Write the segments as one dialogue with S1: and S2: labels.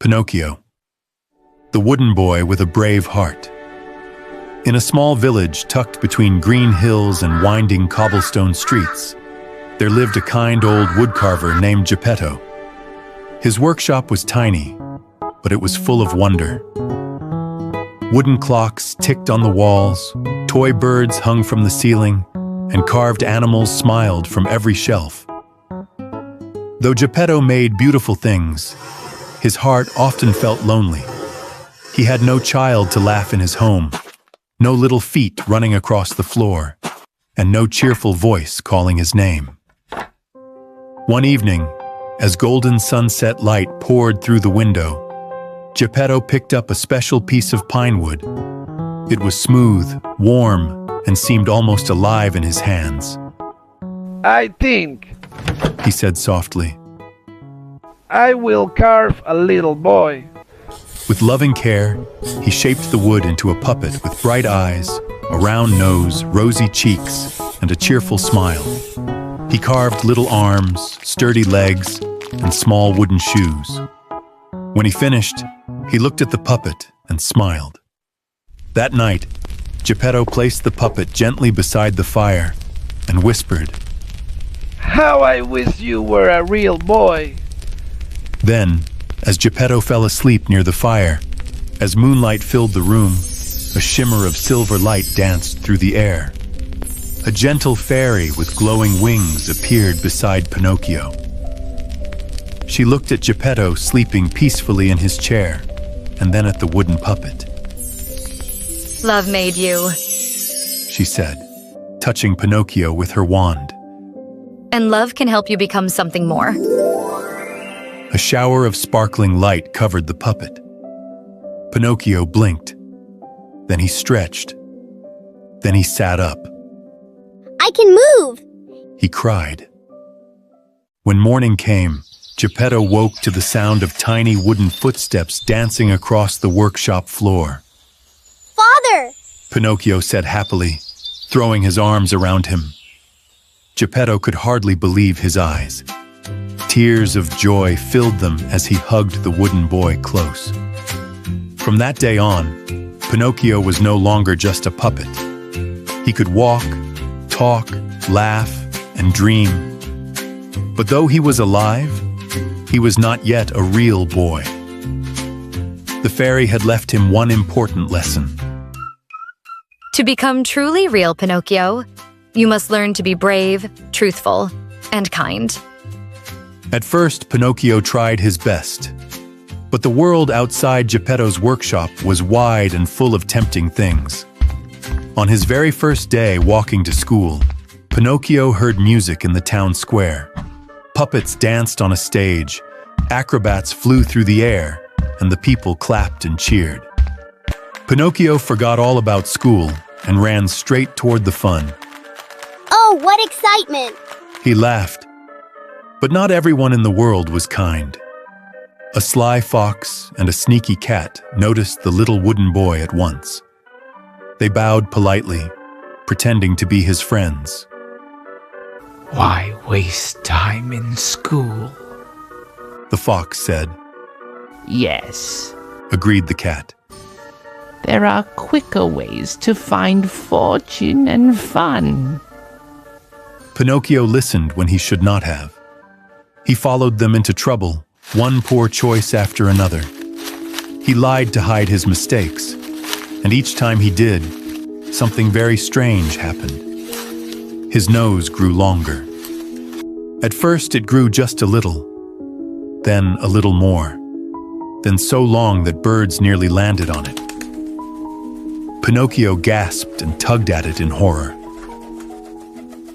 S1: Pinocchio, the wooden boy with a brave heart. In a small village tucked between green hills and winding cobblestone streets, there lived a kind old woodcarver named Geppetto. His workshop was tiny, but it was full of wonder. Wooden clocks ticked on the walls, toy birds hung from the ceiling, and carved animals smiled from every shelf. Though Geppetto made beautiful things, his heart often felt lonely. He had no child to laugh in his home, no little feet running across the floor, and no cheerful voice calling his name. One evening, as golden sunset light poured through the window, Geppetto picked up a special piece of pine wood. It was smooth, warm, and seemed almost alive in his hands.
S2: "I think,"
S1: he said softly,
S2: "I will carve a little boy."
S1: With loving care, he shaped the wood into a puppet with bright eyes, a round nose, rosy cheeks, and a cheerful smile. He carved little arms, sturdy legs, and small wooden shoes. When he finished, he looked at the puppet and smiled. That night, Geppetto placed the puppet gently beside the fire and whispered,
S2: "How I wish you were a real boy."
S1: Then, as Geppetto fell asleep near the fire, as moonlight filled the room, a shimmer of silver light danced through the air. A gentle fairy with glowing wings appeared beside Pinocchio. She looked at Geppetto sleeping peacefully in his chair, and then at the wooden puppet.
S3: "Love made you,"
S1: she said, touching Pinocchio with her wand.
S3: "and love can help you become something more."
S1: A shower of sparkling light covered the puppet. Pinocchio blinked. Then he stretched. Then he sat up.
S4: "I can move!"
S1: he cried. When morning came, Geppetto woke to the sound of tiny wooden footsteps dancing across the workshop floor.
S4: "Father!"
S1: Pinocchio said happily, throwing his arms around him. Geppetto could hardly believe his eyes. Tears of joy filled them as he hugged the wooden boy close. From that day on, Pinocchio was no longer just a puppet. He could walk, talk, laugh, and dream. But though he was alive, he was not yet a real boy. The fairy had left him one important lesson.
S3: To become truly real, Pinocchio, you must learn to be brave, truthful, and kind.
S1: At first, Pinocchio tried his best. But the world outside Geppetto's workshop was wide and full of tempting things. On his very first day walking to school, Pinocchio heard music in the town square. Puppets danced on a stage, acrobats flew through the air, and the people clapped and cheered. Pinocchio forgot all about school and ran straight toward the fun.
S4: "Oh, what excitement!"
S1: He laughed. But not everyone in the world was kind. A sly fox and a sneaky cat noticed the little wooden boy at once. They bowed politely, pretending to be his friends.
S5: "Why waste time in school?"
S1: the fox said.
S5: "Yes,
S1: Agreed the cat.
S5: there are quicker ways to find fortune and fun."
S1: Pinocchio listened when he should not have. He followed them into trouble, one poor choice after another. He lied to hide his mistakes, and each time he did, something very strange happened. His nose grew longer. At first it grew just a little, then a little more, then so long that birds nearly landed on it. Pinocchio gasped and tugged at it in horror.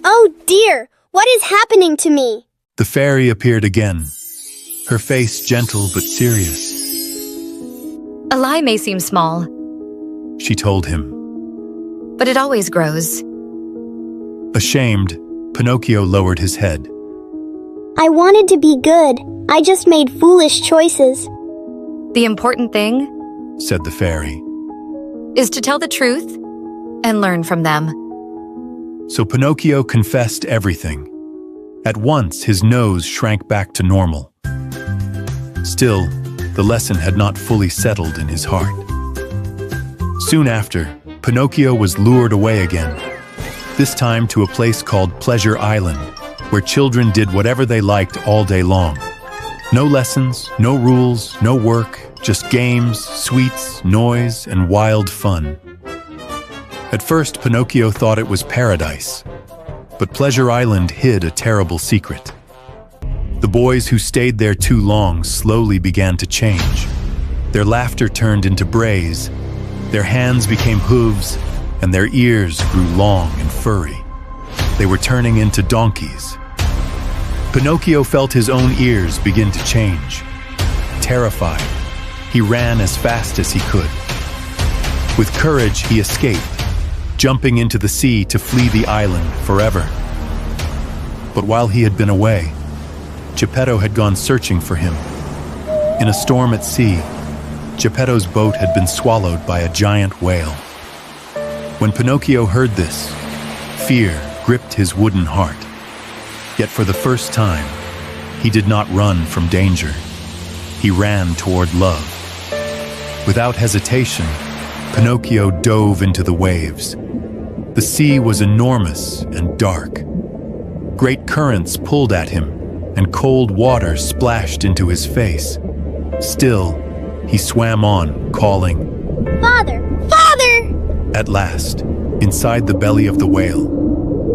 S4: "Oh dear, what is happening to me?"
S1: The fairy appeared again, her face gentle but serious.
S3: A lie may seem small,
S1: She told him.
S3: but it always grows.
S1: Ashamed, Pinocchio lowered his head.
S4: "I wanted to be good. I just made foolish choices."
S3: The important thing
S1: Said the fairy.
S3: is to tell the truth and learn from them.
S1: So Pinocchio confessed everything. At once, his nose shrank back to normal. Still, the lesson had not fully settled in his heart. Soon after, Pinocchio was lured away again, this time to a place called Pleasure Island, where children did whatever they liked all day long. No lessons, no rules, no work, just games, sweets, noise, and wild fun. At first, Pinocchio thought it was paradise, but Pleasure Island hid a terrible secret. The boys who stayed there too long slowly began to change. Their laughter turned into brays, their hands became hooves, and their ears grew long and furry. They were turning into donkeys. Pinocchio felt his own ears begin to change. Terrified, he ran as fast as he could. With courage, he escaped, jumping into the sea to flee the island forever. But while he had been away, Geppetto had gone searching for him. In a storm at sea, Geppetto's boat had been swallowed by a giant whale. When Pinocchio heard this, fear gripped his wooden heart. Yet for the first time, he did not run from danger. He ran toward love. Without hesitation, Pinocchio dove into the waves. The sea was enormous and dark. Great currents pulled at him, and cold water splashed into his face. Still, he swam on, calling,
S4: Father! Father!
S1: At last, inside the belly of the whale,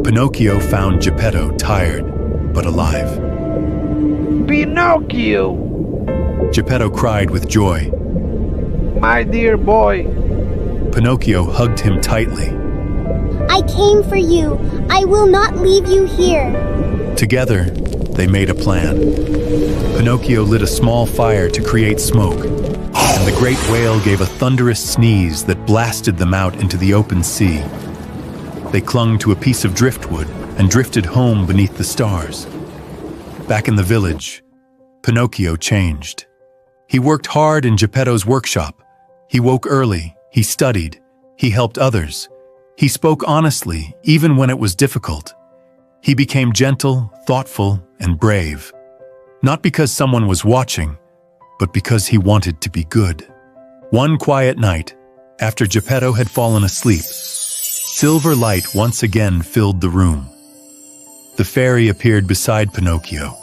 S1: Pinocchio found Geppetto tired but alive.
S2: Pinocchio!
S1: Geppetto cried with joy.
S2: My dear boy!
S1: Pinocchio hugged him tightly.
S4: I came for you. I will not leave you here.
S1: Together, they made a plan. Pinocchio lit a small fire to create smoke, and the great whale gave a thunderous sneeze that blasted them out into the open sea. They clung to a piece of driftwood and drifted home beneath the stars. Back in the village, Pinocchio changed. He worked hard in Geppetto's workshop. He woke early, he studied, he helped others. He spoke honestly, even when it was difficult. He became gentle, thoughtful, and brave. Not because someone was watching, but because he wanted to be good. One quiet night, after Geppetto had fallen asleep, silver light once again filled the room. The fairy appeared beside Pinocchio.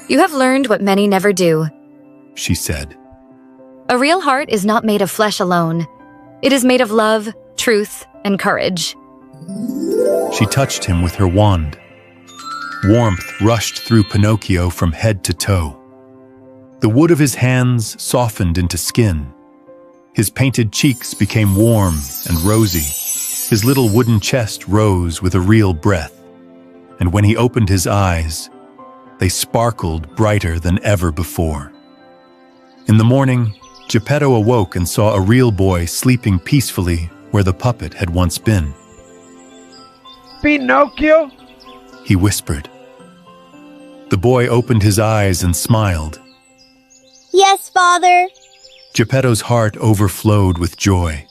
S3: You have learned what many never do,
S1: She said.
S3: A real heart is not made of flesh alone. It is made of love, truth, and courage.
S1: She touched him with her wand. Warmth rushed through Pinocchio from head to toe. The wood of his hands softened into skin. His painted cheeks became warm and rosy. His little wooden chest rose with a real breath. And when he opened his eyes, they sparkled brighter than ever before. In the morning, Geppetto awoke and saw a real boy sleeping peacefully where the puppet had once been.
S2: Pinocchio?
S1: He whispered. The boy opened his eyes and smiled.
S4: Yes, Father.
S1: Geppetto's heart overflowed with joy.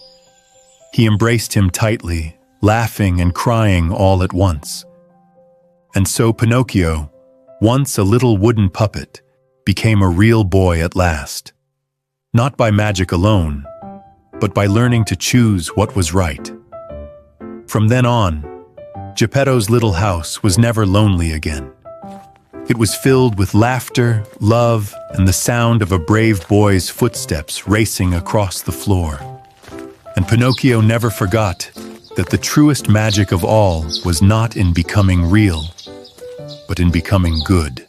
S1: He embraced him tightly, laughing and crying all at once. And so Pinocchio, once a little wooden puppet, became a real boy at last. Not by magic alone, but by learning to choose what was right. From then on, Geppetto's little house was never lonely again. It was filled with laughter, love, and the sound of a brave boy's footsteps racing across the floor. And Pinocchio never forgot that the truest magic of all was not in becoming real, but in becoming good.